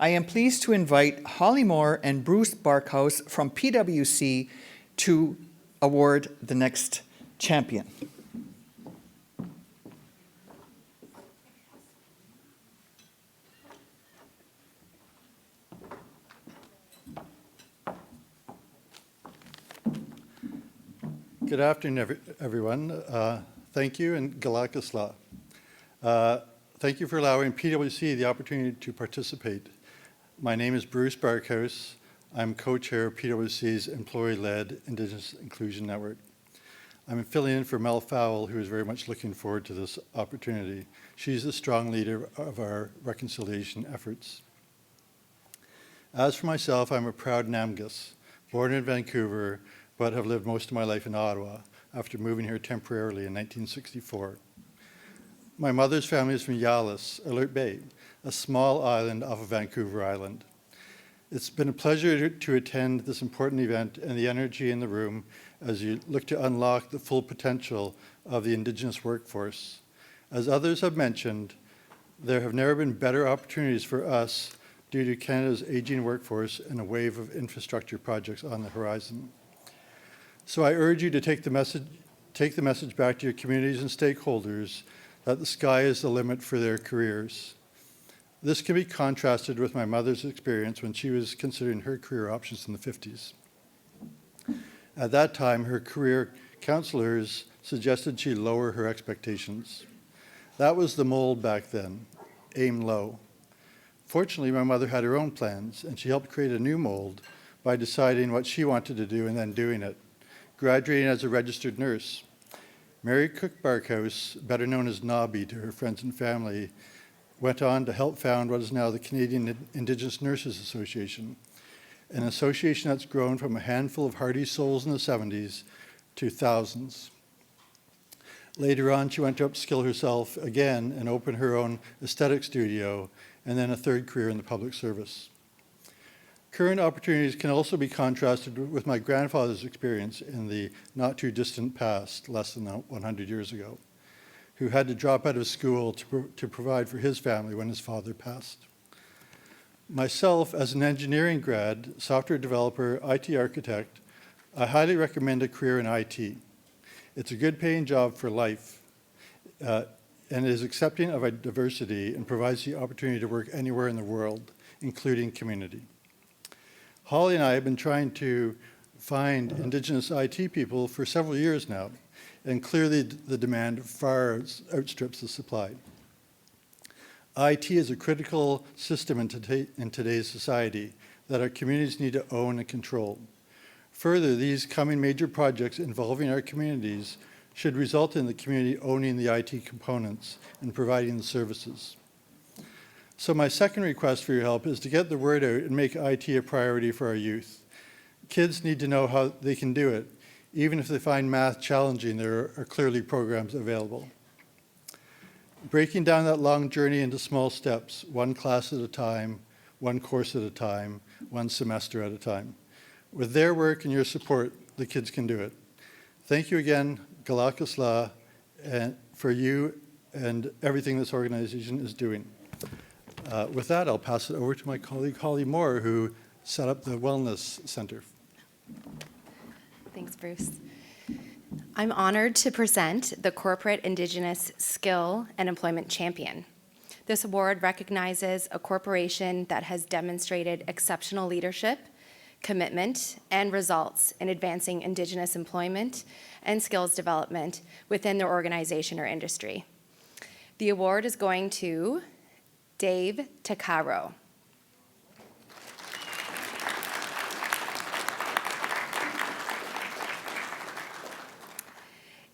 I am pleased to invite Holly Moore and Bruce Barkhouse from PwC to award the next champion. Good afternoon, everyone. Thank you, and Galakasla. Thank you for allowing PwC the opportunity to participate. My name is Bruce Barkhouse. I'm co-chair of PwC's employee-led Indigenous Inclusion Network. I'm filling in for Mel Fowle, who is very much looking forward to this opportunity. She's the strong leader of our reconciliation efforts. As for myself, I'm a proud Namgus, born in Vancouver, but have lived most of my life in Ottawa after moving here temporarily in 1964. My mother's family is from Yalis, Alert Bay, a small island off of Vancouver Island. It's been a pleasure to attend this important event and the energy in the room as you look to unlock the full potential of the Indigenous workforce. As others have mentioned, there have never been better opportunities for us due to Canada's aging workforce and a wave of infrastructure projects on the horizon. So I urge you to take the message back to your communities and stakeholders that the sky is the limit for their careers. This can be contrasted with my mother's experience when she was considering her career options in the 50s. At that time, her career counselors suggested she lower her expectations. That was the mold back then, aim low. Fortunately, my mother had her own plans, and she helped create a new mold by deciding what she wanted to do and then doing it, graduating as a registered nurse. Mary Cook Barkhouse, better known as Nobby to her friends and family, went on to help found what is now the Canadian Indigenous Nurses Association, an association that's grown from a handful of hardy souls in the 70s to thousands. Later on, she went to upskill herself again and open her own aesthetic studio, and then a third career in the public service. Current opportunities can also be contrasted with my grandfather's experience in the not too distant past, less than 100 years ago, who had to drop out of school to provide for his family when his father passed. Myself, as an engineering grad, software developer, IT architect, I highly recommend a career in IT. It's a good paying job for life and is accepting of a diversity and provides the opportunity to work anywhere in the world, including community. Holly and I have been trying to find Indigenous IT people for several years now, and clearly the demand far outstrips the supply. IT is a critical system in today's society that our communities need to own and control. Further, these coming major projects involving our communities should result in the community owning the IT components and providing the services. So my second request for your help is to get the word out and make IT a priority for our youth. Kids need to know how they can do it. Even if they find math challenging, there are clearly programs available. Breaking down that long journey into small steps, one class at a time, one course at a time, one semester at a time. With their work and your support, the kids can do it. Thank you again, Galakasla, and for you and everything this organization is doing. With that, I'll pass it over to my colleague, Holly Moore, who set up the Wellness Center. Thanks, Bruce. I'm honored to present the Corporate Indigenous Skill and Employment Champion. This award recognizes a corporation that has demonstrated exceptional leadership, commitment, and results in advancing Indigenous employment and skills development within their organization or industry. The award is going to Dave Tuccaro.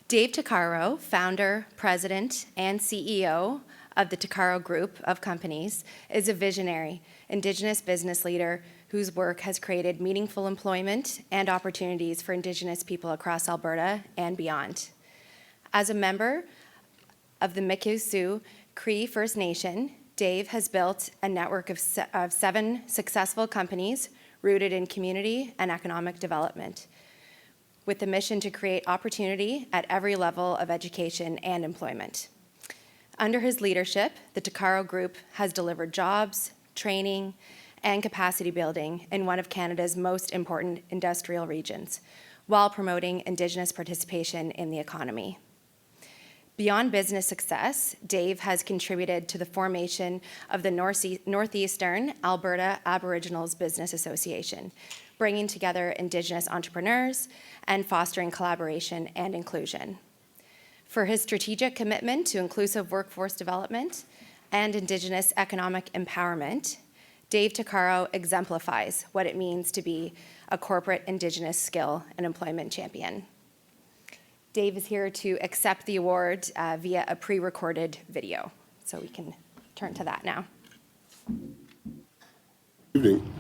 Dave Tuccaro, founder, president, and CEO of the Tuccaro Group of companies, is a visionary Indigenous business leader whose work has created meaningful employment and opportunities for Indigenous people across Alberta and beyond. As a member of the Mikisew Cree First Nation, Dave has built a network of 7 successful companies rooted in community and economic development, with the mission to create opportunity at every level of education and employment. Under his leadership, the Tuccaro Group has delivered jobs, training, and capacity building in one of Canada's most important industrial regions, while promoting Indigenous participation in the economy. Beyond business success, Dave has contributed to the formation of the Northeastern Alberta Aboriginals Business Association, bringing together Indigenous entrepreneurs and fostering collaboration and inclusion. For his strategic commitment to inclusive workforce development and Indigenous economic empowerment, Dave Tuccaro exemplifies what it means to be a corporate Indigenous skill and employment champion. Dave is here to accept the award via a pre-recorded video. So we can turn to that now. Good evening.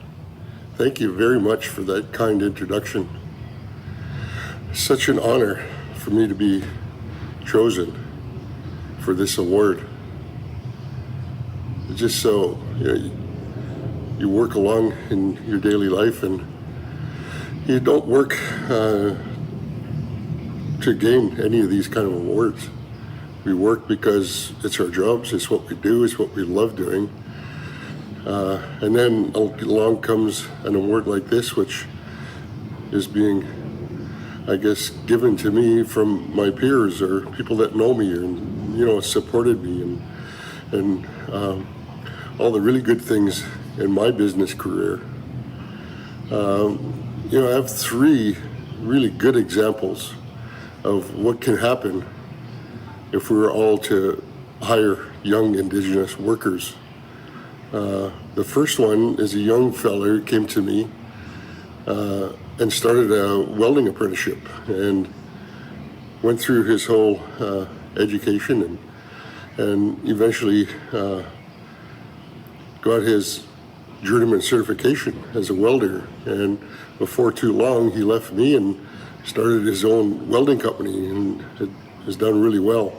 Thank you very much for that kind introduction. Such an honor for me to be chosen for this award. It's just so, you work along in your daily life and you don't work to gain any of these kind of awards. We work because it's our jobs, it's what we do, it's what we love doing. And then along comes an award like this, which is being, I guess, given to me from my peers or people that know me and, supported me and all the really good things in my business career. I have three really good examples of what can happen if we were all to hire young Indigenous workers. The first one is a young fella who came to me and started a welding apprenticeship and went through his whole education and eventually got his journeyman certification as a welder. And before too long, he left me and started his own welding company and has done really well.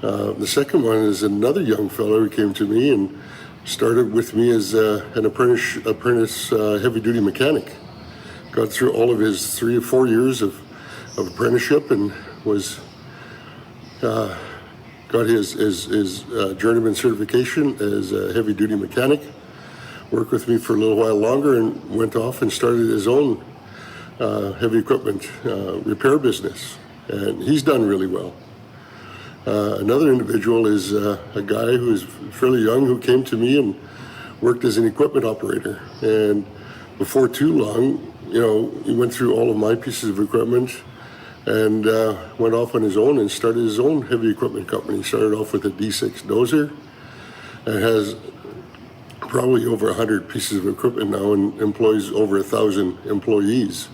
The second one is another young fellow who came to me and started with me as an apprentice heavy-duty mechanic. Got through all of his 3 or 4 years of apprenticeship and was got his journeyman certification as a heavy-duty mechanic. Worked with me for a little while longer and went off and started his own heavy equipment repair business, and he's done really well. Another individual is a guy who is fairly young who came to me and worked as an equipment operator, and before too long, he went through all of my pieces of equipment and went off on his own and started his own heavy equipment company. He started off with a D6 dozer and has probably over 100 pieces of equipment now and employs over 1,000 employees.